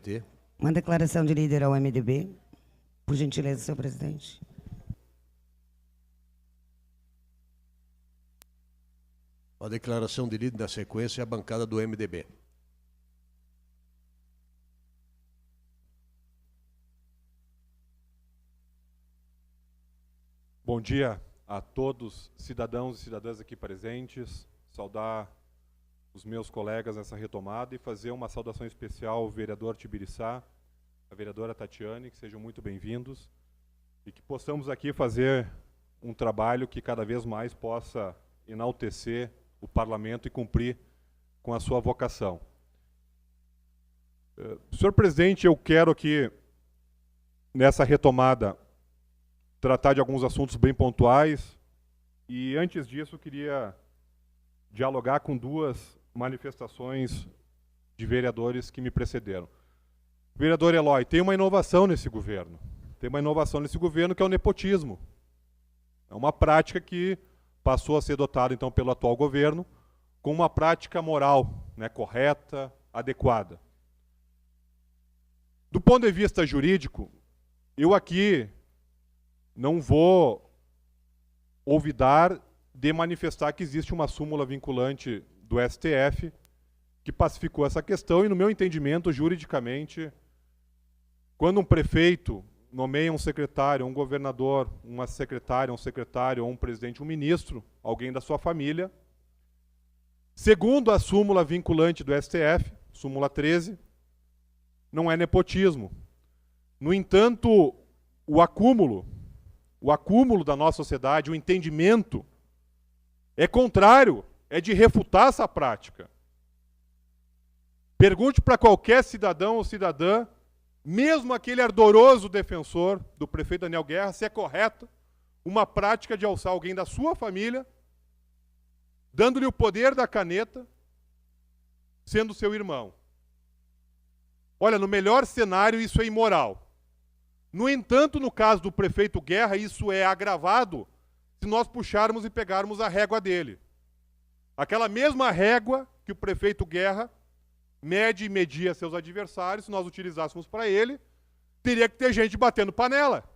PT. Uma declaração de líder ao MDB. Por gentileza, senhor presidente. A declaração de líder, na sequência, é a bancada do MDB. Bom dia a todos, cidadãos e cidadãs aqui presentes. Saudar os meus colegas nessa retomada e fazer uma saudação especial ao vereador Tibiriçá, a vereadora Tatiane, que sejam muito bem-vindos e que possamos aqui fazer um trabalho que cada vez mais possa enaltecer o parlamento e cumprir com a sua vocação. Senhor presidente, eu quero aqui, nessa retomada, tratar de alguns assuntos bem pontuais e, antes disso, eu queria dialogar com duas manifestações de vereadores que me precederam. Vereador Eloy, tem uma inovação nesse governo. Tem uma inovação nesse governo que é o nepotismo. É uma prática que passou a ser adotada, então, pelo atual governo, com uma prática moral, né, correta, adequada. Do ponto de vista jurídico, eu aqui não vou olvidar de manifestar que existe uma súmula vinculante do STF que pacificou essa questão e, no meu entendimento, juridicamente, quando um prefeito nomeia um secretário, um governador, uma secretária, um secretário, ou um presidente, um ministro, alguém da sua família, segundo a súmula vinculante do STF, súmula 13, não é nepotismo. No entanto, o acúmulo da nossa sociedade, o entendimento, é contrário, é de refutar essa prática. Pergunte para qualquer cidadão ou cidadã, mesmo aquele ardoroso defensor do prefeito Daniel Guerra, se é correto uma prática de alçar alguém da sua família, dando-lhe o poder da caneta, sendo seu irmão. Olha, no melhor cenário isso é imoral. No entanto, no caso do prefeito Guerra, isso é agravado se nós puxarmos e pegarmos a régua dele. Aquela mesma régua que o prefeito Guerra mede e media seus adversários, se nós utilizássemos para ele, teria que ter gente batendo panela.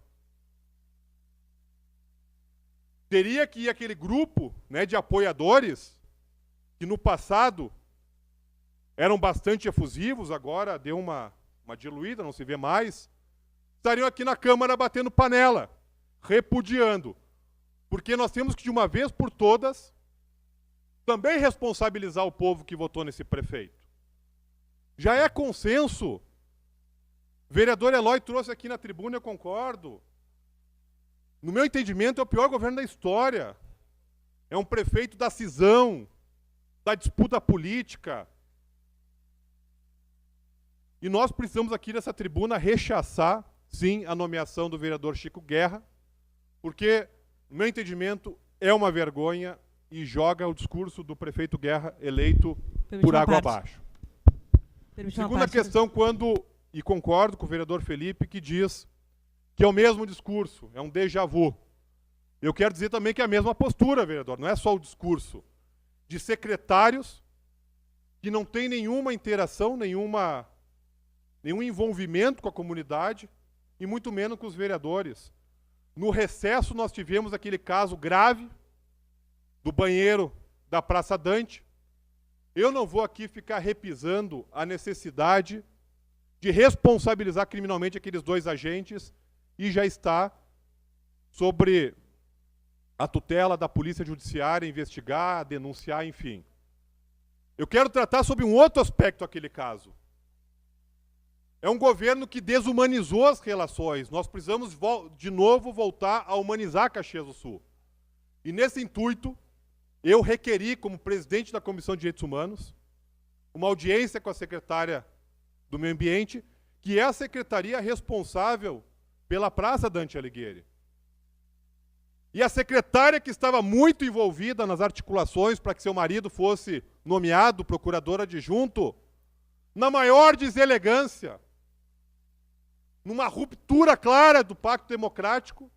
Teria que ir aquele grupo, né, de apoiadores, que no passado eram bastante efusivos, agora deu uma diluída, não se vê mais, estariam aqui na Câmara batendo panela, repudiando. Porque nós temos que, de uma vez por todas, também responsabilizar o povo que votou nesse prefeito. Já é consenso. O vereador Eloy trouxe aqui na tribuna, eu concordo. No meu entendimento, é o pior governo da história. É um prefeito da cisão, da disputa política. E nós precisamos aqui nessa tribuna rechaçar, sim, a nomeação do vereador Chico Guerra, porque, no meu entendimento, é uma vergonha e joga o discurso do prefeito Guerra eleito por água abaixo. Segunda questão, e concordo com o vereador Felipe, que diz que é o mesmo discurso, é um déjà vu. Eu quero dizer também que é a mesma postura, vereador, não é só o discurso de secretários que não tem nenhuma interação, nenhum envolvimento com a comunidade, e muito menos com os vereadores. No recesso nós tivemos aquele caso grave do banheiro da Praça Dante. Eu não vou aqui ficar repisando a necessidade de responsabilizar criminalmente aqueles dois agentes e já está sobre a tutela da Polícia Judiciária investigar, denunciar, enfim. Eu quero tratar sobre um outro aspecto daquele caso. É um governo que desumanizou as relações. Nós precisamos, de novo, voltar a humanizar Caxias do Sul. E nesse intuito, eu requeri, como presidente da Comissão de Direitos Humanos, uma audiência com a secretária do Meio Ambiente, que é a secretaria responsável pela Praça Dante Alighieri. E a secretária que estava muito envolvida nas articulações para que seu marido fosse nomeado procurador adjunto, na maior deselegância, numa ruptura clara do Pacto Democrático,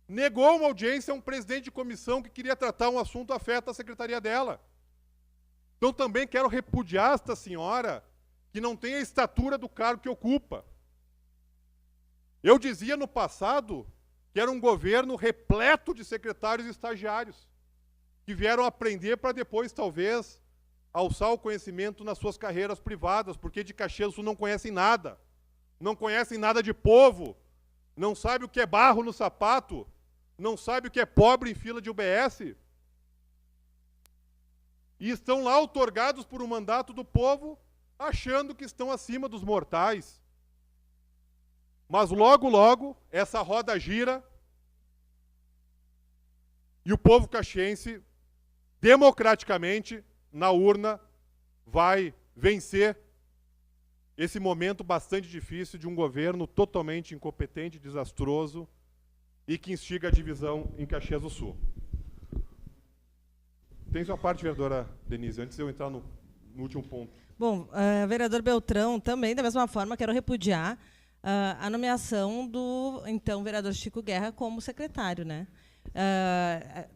negou uma audiência a um presidente de comissão que queria tratar um assunto afeto à secretaria dela. Então também quero repudiar esta senhora que não tem a estatura do cargo que ocupa. Eu dizia no passado que era um governo repleto de secretários e estagiários que vieram aprender para depois, talvez, alçar o conhecimento nas suas carreiras privadas, porque de Caxias do Sul não conhecem nada. Não conhecem nada de povo, não sabe o que é barro no sapato, não sabe o que é pobre em fila de UBS. E estão lá outorgados por um mandato do povo, achando que estão acima dos mortais. Mas logo, logo, essa roda gira e o povo caxiense, democraticamente, na urna, vai vencer esse momento bastante difícil de um governo totalmente incompetente, desastroso e que instiga a divisão em Caxias do Sul. Tem sua parte, vereadora Denise, antes de eu entrar no último ponto. Bom, vereador Beltrão, também, da mesma forma, quero repudiar a nomeação do, então, vereador Chico Guerra como secretário, né?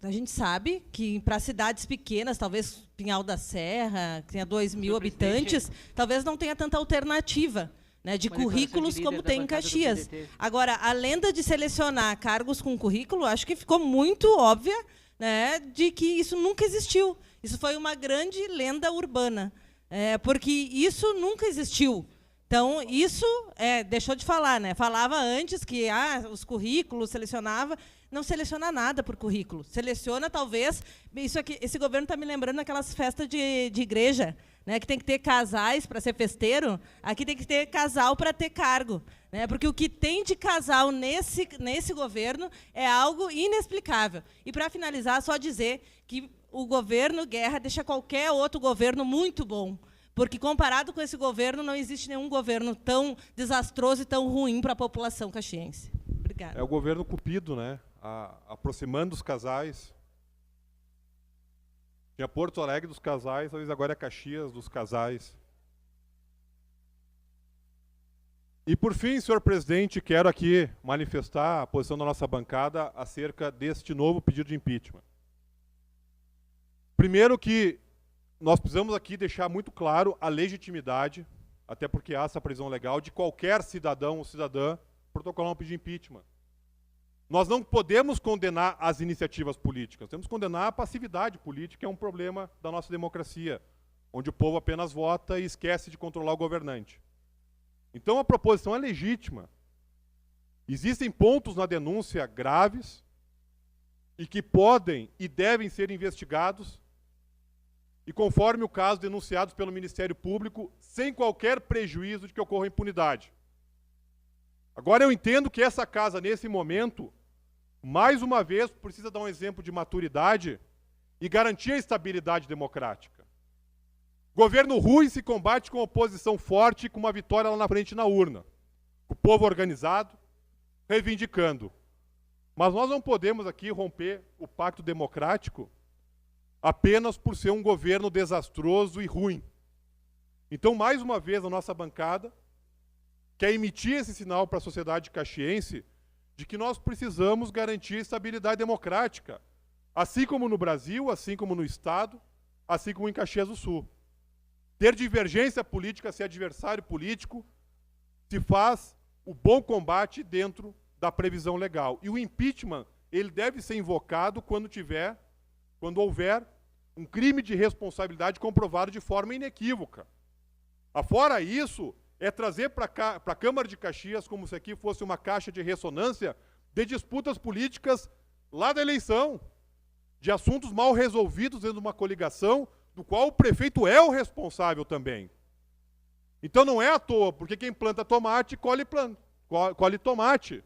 A gente sabe que para cidades pequenas, talvez Pinhal da Serra, que tenha 2.000 habitantes, talvez não tenha tanta alternativa, né, de currículos como tem em Caxias. Agora, a lenda de selecionar cargos com currículo, acho que ficou muito óbvia, né, de que isso nunca existiu. Isso foi uma grande lenda urbana, porque isso nunca existiu. Então, isso deixou de falar, né? Falava antes que os currículos selecionava. Não seleciona nada por currículo. Seleciona, talvez... Isso aqui, esse governo está me lembrando aquelas festas de igreja, né, que tem que ter casais para ser festeiro. Aqui tem que ter casal para ter cargo. Né? Porque o que tem de casal nesse governo é algo inexplicável. E, para finalizar, só dizer que o governo Guerra deixa qualquer outro governo muito bom. Porque, comparado com esse governo, não existe nenhum governo tão desastroso e tão ruim para a população caxiense. Obrigada. É o governo cupido, né? Aproximando os casais. Tinha Porto Alegre dos casais, talvez agora é Caxias dos casais. E, por fim, senhor presidente, quero aqui manifestar a posição da nossa bancada acerca deste novo pedido de impeachment. Primeiro que nós precisamos aqui deixar muito claro a legitimidade, até porque há essa previsão legal, de qualquer cidadão ou cidadã protocolar um pedido de impeachment. Nós não podemos condenar as iniciativas políticas, temos que condenar a passividade política, que é um problema da nossa democracia, onde o povo apenas vota e esquece de controlar o governante. Então a proposição é legítima. Existem pontos na denúncia graves e que podem e devem ser investigados e, conforme o caso, denunciados pelo Ministério Público, sem qualquer prejuízo de que ocorra impunidade. Agora, eu entendo que essa casa, nesse momento, mais uma vez, precisa dar um exemplo de maturidade e garantir a estabilidade democrática. Governo ruim se combate com oposição forte e com uma vitória lá na frente na urna. O povo organizado, reivindicando. Mas nós não podemos aqui romper o pacto democrático apenas por ser um governo desastroso e ruim. Então, mais uma vez, a nossa bancada quer emitir esse sinal para a sociedade caxiense de que nós precisamos garantir estabilidade democrática, assim como no Brasil, assim como no Estado, assim como em Caxias do Sul. Ter divergência política, ser adversário político, se faz o bom combate dentro da previsão legal. E o impeachment, ele deve ser invocado quando houver um crime de responsabilidade comprovado de forma inequívoca. Afora isso, é trazer para a Câmara de Caxias como se aqui fosse uma caixa de ressonância de disputas políticas lá da eleição, de assuntos mal resolvidos dentro de uma coligação, do qual o prefeito é o responsável também. Então não é à toa, porque quem planta tomate, colhe tomate.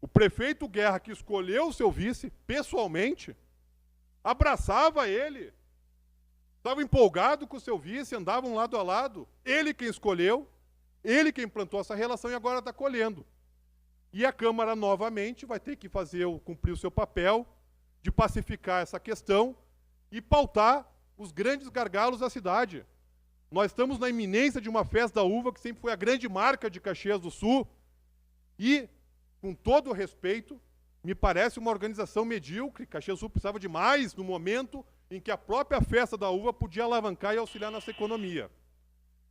O prefeito Guerra, que escolheu o seu vice, pessoalmente, abraçava ele, estava empolgado com o seu vice, andavam lado a lado. Ele quem escolheu, ele quem plantou essa relação e agora está colhendo. E a Câmara, novamente, vai ter que cumprir o seu papel de pacificar essa questão e pautar os grandes gargalos da cidade. Nós estamos na iminência de uma festa da uva, que sempre foi a grande marca de Caxias do Sul, e, com todo o respeito, me parece uma organização medíocre. Caxias do Sul precisava de mais no momento em que a própria festa da uva podia alavancar e auxiliar nessa economia.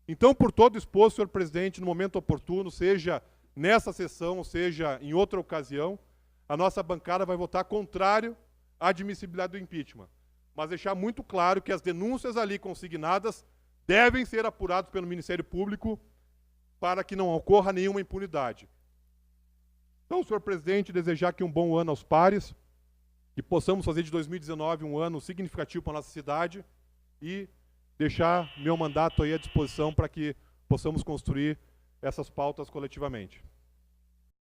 Então, por todo exposto, senhor presidente, no momento oportuno, seja nessa sessão, seja em outra ocasião, a nossa bancada vai votar contrário à admissibilidade do impeachment. Mas deixar muito claro que as denúncias ali consignadas devem ser apuradas pelo Ministério Público para que não ocorra nenhuma impunidade. Então, senhor presidente, desejar aqui um bom ano aos pares, que possamos fazer de 2019 um ano significativo para a nossa cidade e deixar meu mandato aí à disposição para que possamos construir essas pautas coletivamente.